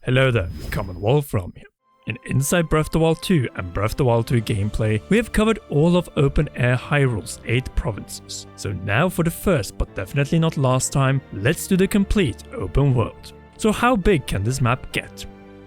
Hello there, Common Wolfram here. In Inside Breath of the Wild 2 and Breath of the Wild 2 gameplay, we have covered all of open air Hyrule's 8 provinces. So now for the first but definitely not last time, let's do the complete open world. So how big can this map get?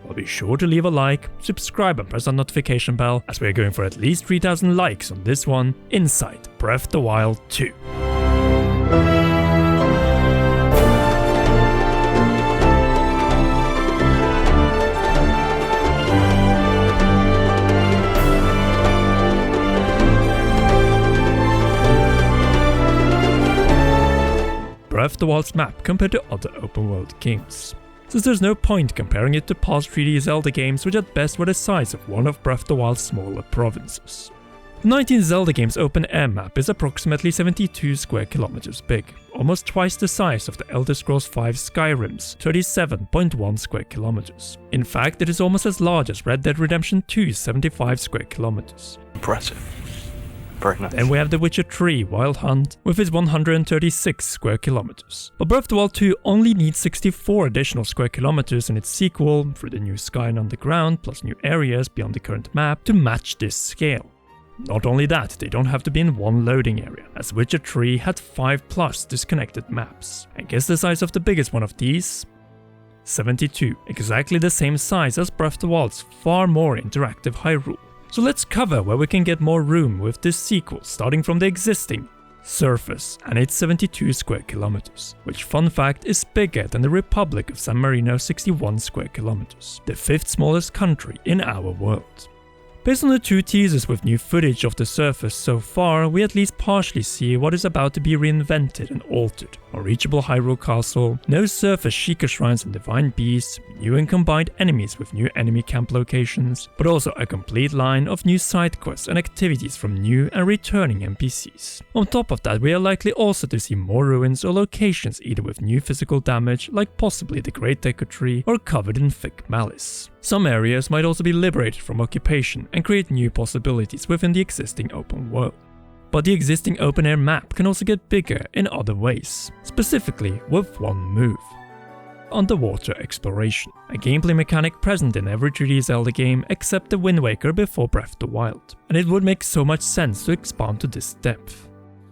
Well, be sure to leave a like, subscribe and press that notification bell, as we are going for at least 3000 likes on this one, Inside Breath of the Wild 2. Breath of the Wild's map compared to other open world games, since there's no point comparing it to past 3D Zelda games which at best were the size of one of Breath of the Wild's smaller provinces. The 19 Zelda game's open air map is approximately 72 square kilometers big, almost twice the size of the Elder Scrolls V Skyrim's 37.1 square kilometers. In fact, it is almost as large as Red Dead Redemption 2's 75 square kilometers. Impressive. Very nice. Then we have The Witcher 3 Wild Hunt with its 136 square kilometers. But Breath of the Wild 2 only needs 64 additional square kilometers in its sequel, through the new sky and underground, plus new areas beyond the current map, to match this scale. Not only that, they don't have to be in one loading area, as Witcher 3 had 5 plus disconnected maps. And guess the size of the biggest one of these? 72, exactly the same size as Breath of the Wild's far more interactive Hyrule. So let's cover where we can get more room with this sequel, starting from the existing surface and its 72 square kilometers, which, fun fact, is bigger than the Republic of San Marino's 61 square kilometers, the 5th smallest country in our world. Based on the 2 teasers with new footage of the surface so far, we at least partially see what is about to be reinvented and altered. A reachable Hyrule Castle, no surface Sheikah shrines and divine beasts, new and combined enemies with new enemy camp locations, but also a complete line of new side quests and activities from new and returning NPCs. On top of that, we are likely also to see more ruins or locations either with new physical damage, like possibly the Great Deku Tree, or covered in thick malice. Some areas might also be liberated from occupation and create new possibilities within the existing open world. But the existing open air map can also get bigger in other ways, specifically with one move. Underwater exploration, a gameplay mechanic present in every 3D Zelda game except the Wind Waker before Breath of the Wild, and it would make so much sense to expand to this depth.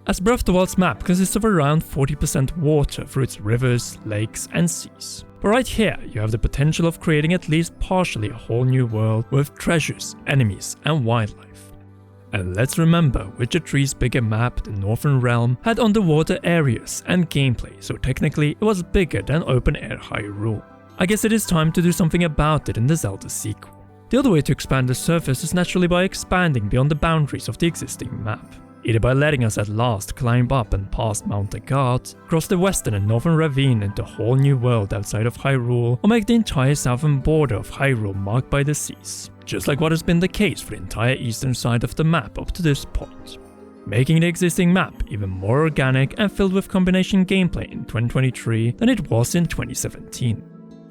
As Breath of the Wild's map consists of around 40% water through its rivers, lakes and seas. But right here, you have the potential of creating at least partially a whole new world with treasures, enemies and wildlife. And let's remember, Witcher 3's bigger map, the Northern Realm, had underwater areas and gameplay, so technically it was bigger than open air Hyrule. I guess it is time to do something about it in the Zelda sequel. The other way to expand the surface is naturally by expanding beyond the boundaries of the existing map. Either by letting us at last climb up and past Mount Agat, cross the western and northern ravine into a whole new world outside of Hyrule, or make the entire southern border of Hyrule marked by the seas, just like what has been the case for the entire eastern side of the map up to this point. Making the existing map even more organic and filled with combination gameplay in 2023 than it was in 2017.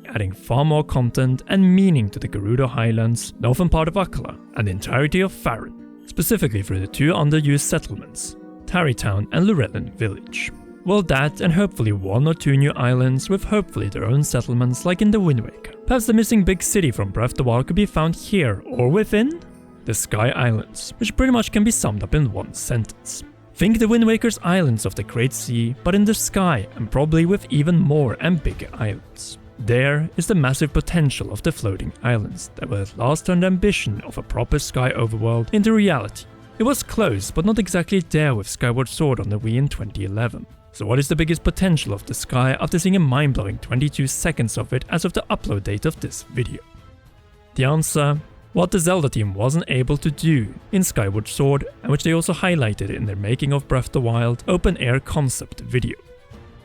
Adding far more content and meaning to the Gerudo Highlands, northern part of Akkala, and the entirety of Faron, specifically through the 2 underused settlements, Tarrytown and Lurelin Village. Well, that and hopefully 1 or 2 new islands with hopefully their own settlements like in the Wind Waker. Perhaps the missing big city from Breath of the Wild could be found here or within the Sky Islands, which pretty much can be summed up in one sentence. Think the Wind Waker's islands of the Great Sea, but in the sky and probably with even more and bigger islands. There is the massive potential of the floating islands that will at last turn the ambition of a proper sky overworld into reality. It was close, but not exactly there with Skyward Sword on the Wii in 2011. So what is the biggest potential of the sky after seeing a mind-blowing 22 seconds of it as of the upload date of this video? The answer? What the Zelda team wasn't able to do in Skyward Sword, and which they also highlighted in their Making of Breath of the Wild open air concept video.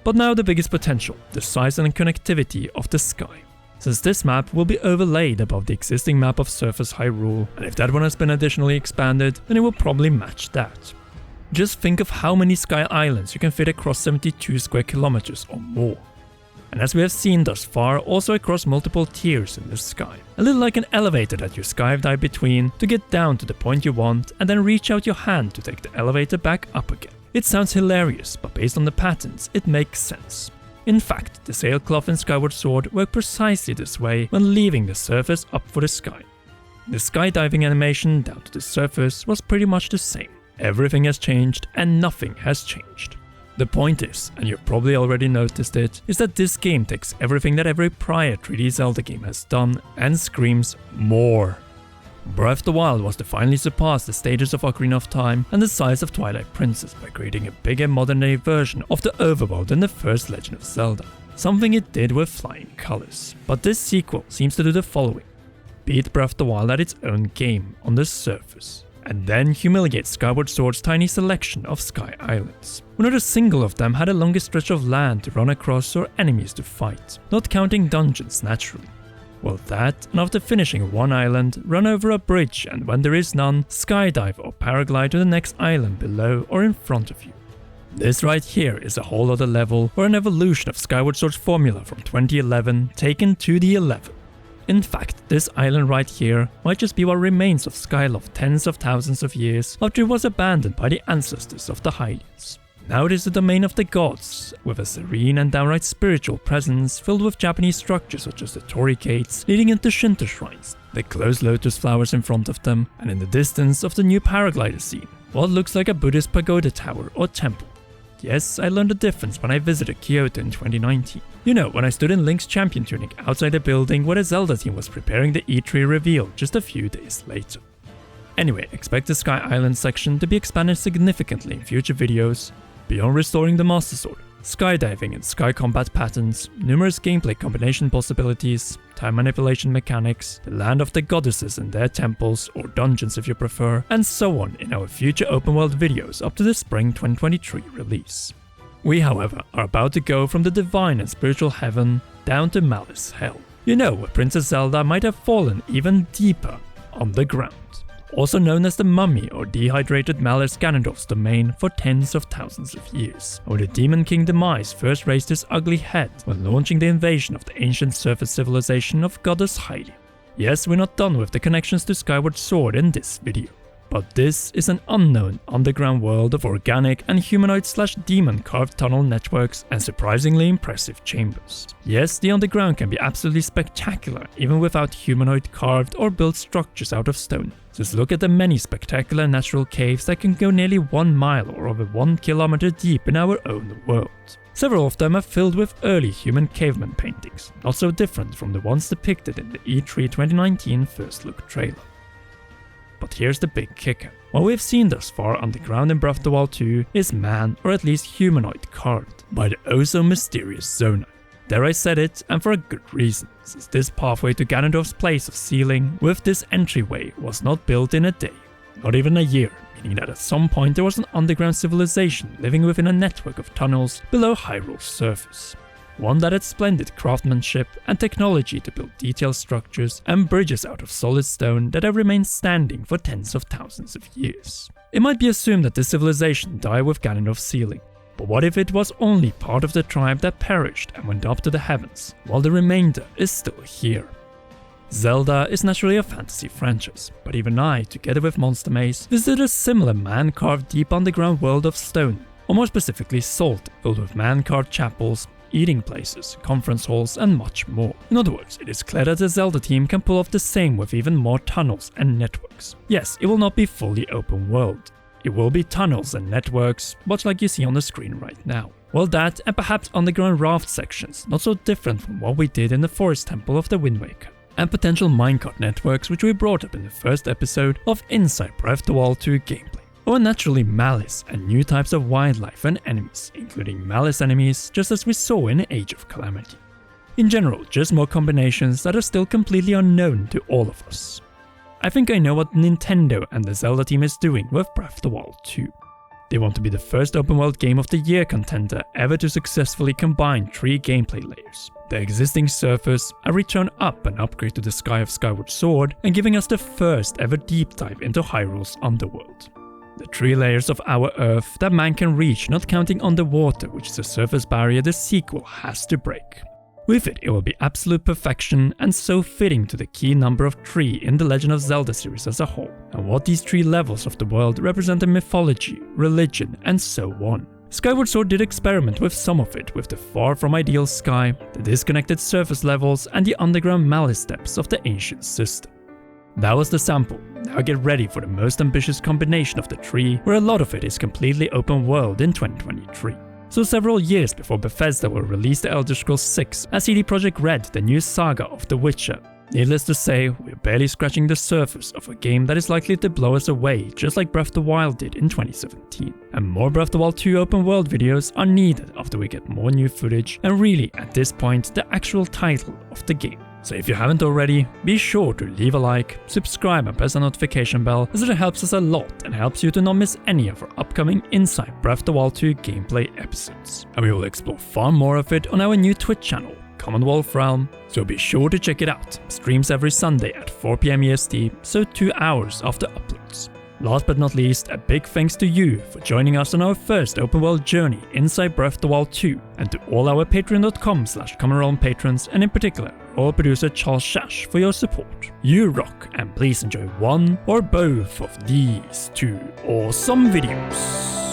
But now the biggest potential, the size and connectivity of the sky. Since this map will be overlaid above the existing map of Surface Hyrule, and if that one has been additionally expanded, then it will probably match that. Just think of how many sky islands you can fit across 72 square kilometers or more. And as we have seen thus far, also across multiple tiers in the sky. A little like an elevator that you skydive between to get down to the point you want and then reach out your hand to take the elevator back up again. It sounds hilarious, but based on the patterns, it makes sense. In fact, the sailcloth in Skyward Sword worked precisely this way when leaving the surface up for the sky. The skydiving animation down to the surface was pretty much the same. Everything has changed and nothing has changed. The point is, and you've probably already noticed it, is that this game takes everything that every prior 3D Zelda game has done and screams more. Breath of the Wild was to finally surpass the stages of Ocarina of Time and the size of Twilight Princess by creating a bigger modern-day version of the overworld than the first Legend of Zelda. Something it did with flying colors. But this sequel seems to do the following. Beat Breath of the Wild at its own game on the surface, and then humiliate Skyward Sword's tiny selection of sky islands. Not a single of them had a longer stretch of land to run across or enemies to fight, not counting dungeons naturally. Well, that, and after finishing one island, run over a bridge, and when there is none, skydive or paraglide to the next island below or in front of you. This right here is a whole other level or an evolution of Skyward Sword's formula from 2011 taken to the 11. In fact, this island right here might just be what remains of Skyloft tens of thousands of years after it was abandoned by the ancestors of the Hylians. Now it is the domain of the gods, with a serene and downright spiritual presence filled with Japanese structures such as the torii gates leading into Shinto shrines, the closed lotus flowers in front of them, and in the distance of the new paraglider scene, what looks like a Buddhist pagoda tower or temple. Yes, I learned the difference when I visited Kyoto in 2019. You know, when I stood in Link's champion tunic outside the building where the Zelda team was preparing the E3 reveal just a few days later. Anyway, expect the Sky Island section to be expanded significantly in future videos. Beyond restoring the Master Sword, skydiving and sky combat patterns, numerous gameplay combination possibilities, time manipulation mechanics, the land of the goddesses and their temples, or dungeons if you prefer, and so on in our future open world videos up to the spring 2023 release. We, however, are about to go from the divine and spiritual heaven down to Malice Hell. You know, where Princess Zelda might have fallen even deeper underground. Also known as the Mummy or Dehydrated Malice Ganondorf's domain for tens of thousands of years, where the Demon King Demise first raised his ugly head when launching the invasion of the ancient surface civilization of Goddess Hylia. Yes, we're not done with the connections to Skyward Sword in this video, but this is an unknown underground world of organic and humanoid/demon carved tunnel networks and surprisingly impressive chambers. Yes, the underground can be absolutely spectacular even without humanoid carved or built structures out of stone. Just look at the many spectacular natural caves that can go nearly 1 mile or over 1 kilometer deep in our own world. Several of them are filled with early human caveman paintings, not so different from the ones depicted in the E3 2019 first look trailer. But here's the big kicker. What we've seen thus far underground in Breath of the Wild 2 is man or at least humanoid carved by the oh so mysterious Zona. There I said it, and for a good reason, since this pathway to Ganondorf's place of sealing with this entryway was not built in a day, not even a year, meaning that at some point there was an underground civilization living within a network of tunnels below Hyrule's surface. One that had splendid craftsmanship and technology to build detailed structures and bridges out of solid stone that have remained standing for tens of thousands of years. It might be assumed that this civilization died with Ganondorf's sealing, but what if it was only part of the tribe that perished and went up to the heavens, while the remainder is still here? Zelda is naturally a fantasy franchise, but even I, together with Monster Maze, visited a similar man-carved deep underground world of stone, or more specifically salt, filled with man-carved chapels, eating places, conference halls, and much more. In other words, it is clear that the Zelda team can pull off the same with even more tunnels and networks. Yes, it will not be fully open world. It will be tunnels and networks, much like you see on the screen right now. Well, that and perhaps underground raft sections, not so different from what we did in the Forest Temple of the Wind Waker. And potential minecart networks which we brought up in the first episode of Inside Breath of the Wild 2 gameplay. Or naturally Malice and new types of wildlife and enemies, including Malice enemies just as we saw in Age of Calamity. In general, just more combinations that are still completely unknown to all of us. I think I know what Nintendo and the Zelda team is doing with Breath of the Wild 2. They want to be the first open world game of the year contender ever to successfully combine 3 gameplay layers. The existing surface, a return up and upgrade to the sky of Skyward Sword, and giving us the first ever deep dive into Hyrule's underworld. The 3 layers of our Earth that man can reach, not counting underwater, which is a surface barrier the sequel has to break. With it will be absolute perfection and so fitting to the key number of 3 in the Legend of Zelda series as a whole, and what these 3 levels of the world represent in mythology, religion, and so on. Skyward Sword did experiment with some of it, with the far from ideal sky, the disconnected surface levels, and the underground malice depths of the ancient system. That was the sample. Now get ready for the most ambitious combination of the three, where a lot of it is completely open world in 2023. So several years before Bethesda will release The Elder Scrolls 6 as CD Projekt Red the new saga of The Witcher. Needless to say, we're barely scratching the surface of a game that is likely to blow us away, just like Breath of the Wild did in 2017. And more Breath of the Wild 2 open world videos are needed after we get more new footage and really, at this point, the actual title of the game. So if you haven't already, be sure to leave a like, subscribe and press the notification bell, as it helps us a lot and helps you to not miss any of our upcoming Inside Breath of the Wild 2 gameplay episodes. And we will explore far more of it on our new Twitch channel, Commonwealth Realm, so be sure to check it out. Streams every Sunday at 4 PM EST, so 2 hours after uploads. Last but not least, a big thanks to you for joining us on our first open world journey inside Breath of the Wild 2, and to all our patreon.com/CommonRealm patrons, and in particular our producer Charles Shash for your support. You rock, and please enjoy one or both of these 2 awesome videos.